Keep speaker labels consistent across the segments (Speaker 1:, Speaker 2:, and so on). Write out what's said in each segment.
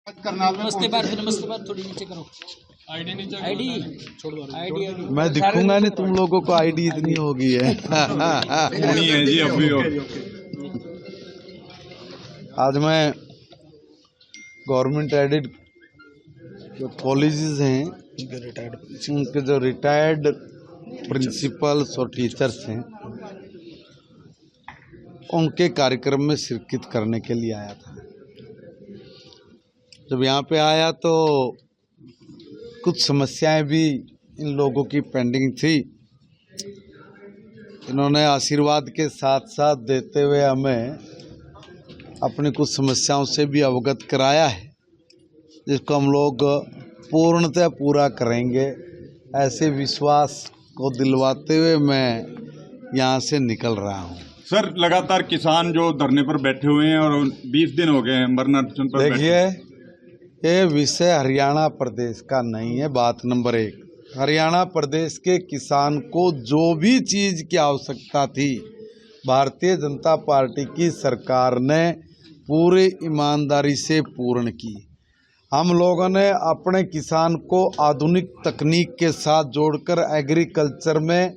Speaker 1: नमस्ते बार थोड़ी नीचे करो। आईडी छोड़ दो। आईडी
Speaker 2: मैं दिखूंगा नहीं, तुम लोगों को आईडी इतनी होगी है।
Speaker 3: नहीं है जी अभी हो।
Speaker 2: आज मैं गवर्नमेंट एडेड जो कॉलेजेस हैं उनके जो रिटायर्ड प्रिंसिपल्स और टीचर्स हैं उनके कार्यक्रम में शिरकत करने के लिए आया था। जब यहाँ पे आया तो कुछ समस्याएं भी इन लोगों की पेंडिंग थी। इन्होंने आशीर्वाद के साथ साथ देते हुए हमें अपनी कुछ समस्याओं से भी अवगत कराया है, जिसको हम लोग पूर्णतः पूरा करेंगे, ऐसे विश्वास को दिलवाते हुए मैं यहाँ से निकल रहा हूँ।
Speaker 3: सर, लगातार किसान जो धरने पर बैठे हुए हैं और 20 दिन हो गए हैं मरना पर।
Speaker 2: देखिए, ये विषय हरियाणा प्रदेश का नहीं है। बात नंबर 1, हरियाणा प्रदेश के किसान को जो भी चीज़ की आवश्यकता थी भारतीय जनता पार्टी की सरकार ने पूरी ईमानदारी से पूर्ण की। हम लोगों ने अपने किसान को आधुनिक तकनीक के साथ जोड़कर एग्रीकल्चर में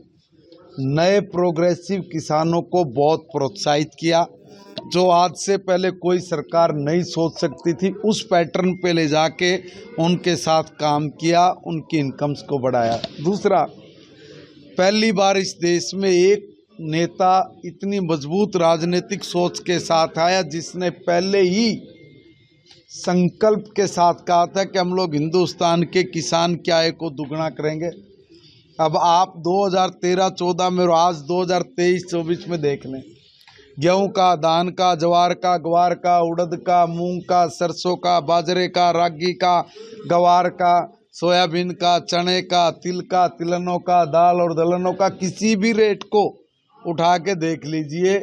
Speaker 2: नए प्रोग्रेसिव किसानों को बहुत प्रोत्साहित किया, जो आज से पहले कोई सरकार नहीं सोच सकती थी। उस पैटर्न पे ले जाके उनके साथ काम किया, उनकी इनकम्स को बढ़ाया। दूसरा, पहली बार इस देश में एक नेता इतनी मजबूत राजनीतिक सोच के साथ आया जिसने पहले ही संकल्प के साथ कहा था कि हम लोग हिंदुस्तान के किसान की आय को दुगना करेंगे। अब आप 2013-14 में और आज 2023-24 में देख लें, गेहूं का, धान का, ज्वार का, ग्वार का, उड़द का, मूंग का, सरसों का, बाजरे का, रागी का, गवार का, सोयाबीन का, चने का, तिल का, तिलहनों का, दाल और दलहनों का किसी भी रेट को उठा के देख लीजिए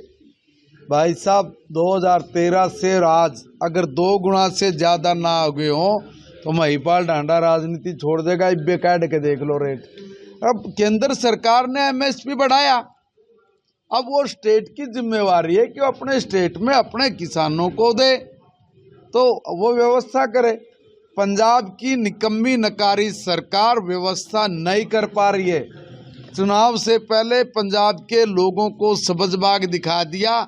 Speaker 2: भाई साहब। 2013 से आज अगर 2 गुना से ज़्यादा ना हो गए हों तो महिपाल ढांडा राजनीति छोड़ देगा। इब्बे काट के देख लो रेट। अब केंद्र सरकार ने एमएसपी बढ़ाया, अब वो स्टेट की जिम्मेवारी है कि वो अपने स्टेट में अपने किसानों को दे, तो वो व्यवस्था करे। पंजाब की निकम्मी नकारी सरकार व्यवस्था नहीं कर पा रही है। चुनाव से पहले पंजाब के लोगों को सबजबाग दिखा दिया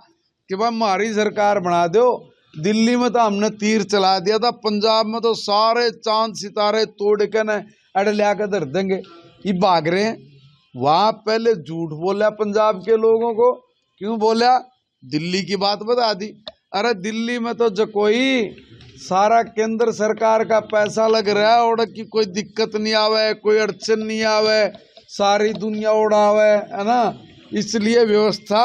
Speaker 2: कि भाई हमारी सरकार बना दो। दिल्ली में तो हमने तीर चला दिया था, पंजाब में तो सारे चांद सितारे तोड़ के न अड़ लिया कर धर देंगे। ये भाग रहे हैं। वहाँ पहले झूठ बोला पंजाब के लोगों को, क्यों बोला? दिल्ली की बात बता दी। अरे दिल्ली में तो जो कोई सारा केंद्र सरकार का पैसा लग रहा है और की कोई दिक्कत नहीं आवे, कोई अड़चन नहीं आवे, सारी दुनिया उड़ावे, है ना। इसलिए व्यवस्था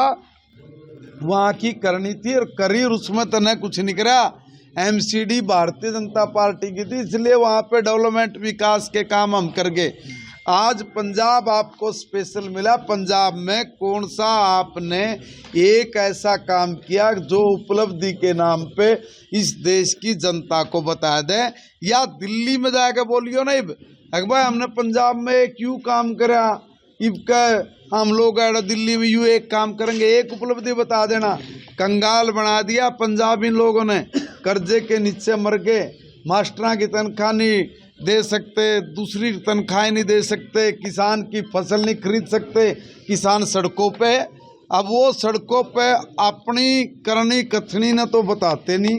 Speaker 2: वहाँ की करनी थी और करी, और उसमें तो न कुछ नहीं करा। एमसीडी भारतीय जनता पार्टी की थी, इसलिए वहाँ पे डेवलपमेंट विकास के काम हम कर गए। आज पंजाब आपको स्पेशल मिला। पंजाब में कौन सा आपने एक ऐसा काम किया जो उपलब्धि के नाम पे इस देश की जनता को बता दें? या दिल्ली में जाके बोलियो नहीं भाई हमने पंजाब में क्यों काम करा, हम लोग दिल्ली में यूँ एक काम करेंगे। एक उपलब्धि बता देना। कंगाल बना दिया पंजाब इन लोगों ने, कर्जे के नीचे मर गए, मास्टरों की तनख्वाह नहीं दे सकते, दूसरी तनख्वाहें नहीं दे सकते, किसान की फसल नहीं खरीद सकते, किसान सड़कों पे। अब वो सड़कों पे अपनी करनी कथनी न तो बताते नहीं,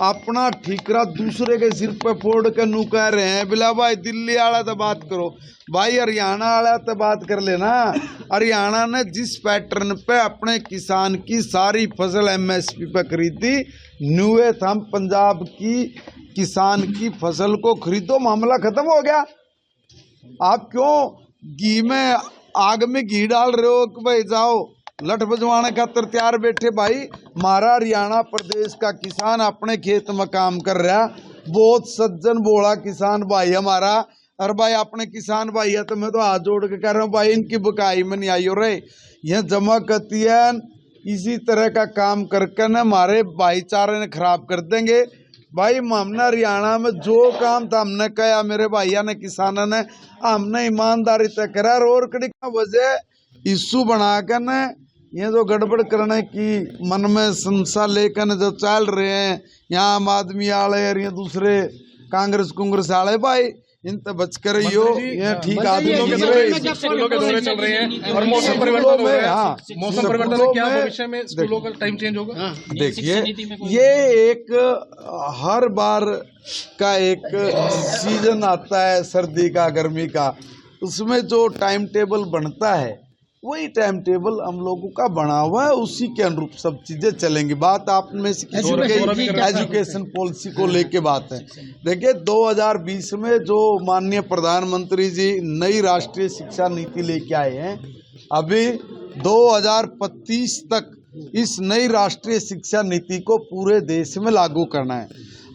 Speaker 2: अपना ठीकरा दूसरे के सिर पे फोड़ के नू कह रहे हैं बिला भाई दिल्ली वाला तो बात करो, भाई हरियाणा वाला तो बात कर लेना। हरियाणा ने जिस पैटर्न पे अपने किसान की सारी फसल एमएसपी पे खरीदी, न्यूए हम पंजाब की किसान की फसल को खरीदो, मामला खत्म हो गया। आप क्यों घी में आग में घी डाल रहे हो कि भाई जाओ लठ बजवाने खातर तैयार बैठे? भाई हमारा हरियाणा प्रदेश का किसान अपने खेत में काम कर रहा, बहुत सज्जन बोला किसान भाई हमारा। अरे भाई अपने किसान भाई है तो मैं तो हाथ जोड़ के कह रहा हूँ भाई इनकी बुकाई में नहीं आई हो रहे, यह जमा करती है। इसी तरह का काम करके न हमारे भाईचारे ने खराब कर देंगे। भाई हमने हरियाणा में जो काम था हमने कहा, मेरे भाइयों ने किसानों ने हमने ईमानदारी तय करा। और कड़ी का वजह इशू बना कर न ये जो गड़बड़ करने की मन में संशय लेकर जो चल रहे हैं, यहाँ आम आदमी आले और ये दूसरे कांग्रेस आले भाई, इनसे बच कर रहियो। ये ठीक आदमी
Speaker 4: स्कूलों के दौरे चल रहे हैं और मौसम परिवर्तन हो रहा है।
Speaker 2: हाँ,
Speaker 4: मौसम परिवर्तन से क्या भविष्य में स्कूलों का टाइम चेंज होगा?
Speaker 2: देखिए, ये एक हर बार का एक सीजन आता है, सर्दी का, गर्मी का, उसमें जो टाइम टेबल बनता है वही टाइम टेबल हम लोगों का बना हुआ है, उसी के अनुरूप सब चीजें चलेंगी। बात आप में से किसी के एजुकेशन पॉलिसी को लेके बात है। देखिए 2020 में जो माननीय प्रधानमंत्री जी नई राष्ट्रीय शिक्षा नीति लेके आए हैं, अभी 2025 तक इस नई राष्ट्रीय शिक्षा नीति को पूरे देश में लागू करना है।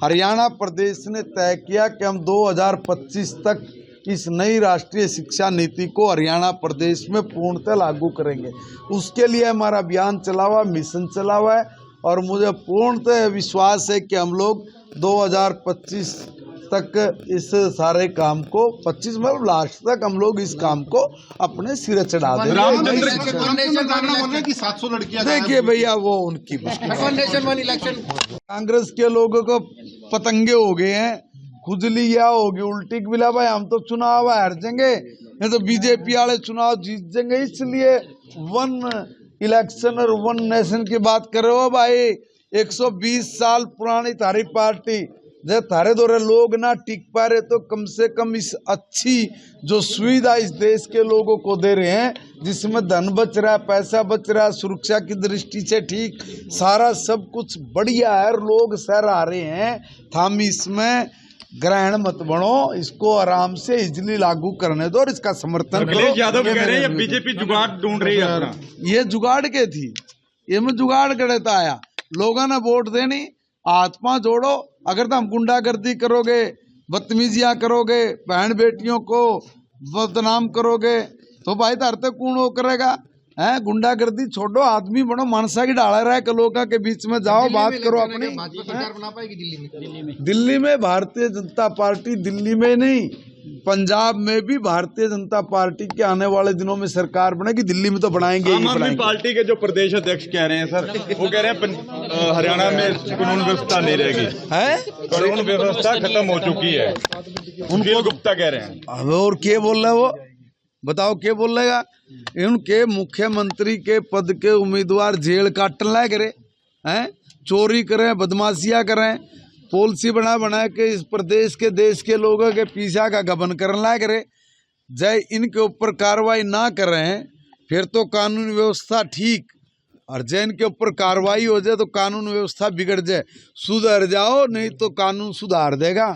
Speaker 2: हरियाणा प्रदेश ने तय किया कि हम 2025 तक इस नई राष्ट्रीय शिक्षा नीति को हरियाणा प्रदेश में पूर्णतः लागू करेंगे। उसके लिए हमारा अभियान चला हुआ, मिशन चला हुआ है, और मुझे पूर्णतः विश्वास है कि हम लोग 2025 तक इस सारे काम को 25 मतलब लास्ट तक हम लोग इस काम को अपने सिरे चढ़ा देंगे। देखिए भैया, वो उनकी कांग्रेस के लोगों को पतंगे हो गए हैं, खुजली या होगी, उल्टी बिला भाई हम तो चुनाव हार जाएंगे, नहीं तो बीजेपी वाले चुनाव जीत जाएंगे। इसलिए वन इलेक्शन और वन नेशन की बात कर रहे हो भाई। 120 साल पुरानी थारी पार्टी, जब थारे दौरे लोग ना टिक पा रहे तो कम से कम इस अच्छी जो सुविधा इस देश के लोगों को दे रहे हैं, जिसमें धन बच रहा है, पैसा बच रहा है, सुरक्षा की दृष्टि से ठीक सारा सब कुछ बढ़िया है, और लोग सर आ रहे हैं। हम इसमें ग्रहण मत बनो, इसको आराम से इजली लागू करने दो और इसका समर्थन करो।
Speaker 3: अखिलेश यादव कह रहे हैं बीजेपी जुगाड़ ढूंढ रही है अपना।
Speaker 2: ये जुगाड़ के थी, ये में जुगाड़ करे था आया, लोगों ने वोट देनी, हाथ पांव जोड़ो। अगर तुम गुंडागर्दी करोगे, बदतमीजियां करोगे, बहन बेटियों को बदनाम करोगे, तो भाई धरते कौन वो करेगा? है गुंडागर्दी छोड़ो, आदमी बनो, मनसा की डाला रहा है, लोगों के बीच में जाओ, बात करो अपनी।
Speaker 4: सरकार बना पाएगी
Speaker 2: दिल्ली में भारतीय जनता पार्टी, दिल्ली में नहीं पंजाब में भी भारतीय जनता पार्टी के आने वाले दिनों में सरकार बनेगी। दिल्ली में तो बनाएंगे ही
Speaker 3: आम आदमी
Speaker 2: बनाएंगे।
Speaker 3: पार्टी के जो प्रदेश अध्यक्ष कह रहे हैं सर, वो कह रहे हैं हरियाणा में कानून व्यवस्था नहीं रहेगी,
Speaker 2: है
Speaker 3: कानून व्यवस्था खत्म हो चुकी है, उनको गुप्ता कह रहे हैं।
Speaker 2: अब और क्या बोल रहा है वो, बताओ क्या बोल रहेगा? इनके मुख्यमंत्री के पद के उम्मीदवार जेल काटने लायक रहे हैं, चोरी करें, बदमाशियां करें, पॉलिसी बना के इस प्रदेश के देश के लोगों के पीछा का गबन करने लायक रहे। जय इनके ऊपर कार्रवाई ना कर रहे हैं फिर तो कानून व्यवस्था ठीक, और जय इनके ऊपर कार्रवाई हो जाए तो कानून व्यवस्था बिगड़ जाए। सुधर जाओ, नहीं तो कानून सुधार देगा।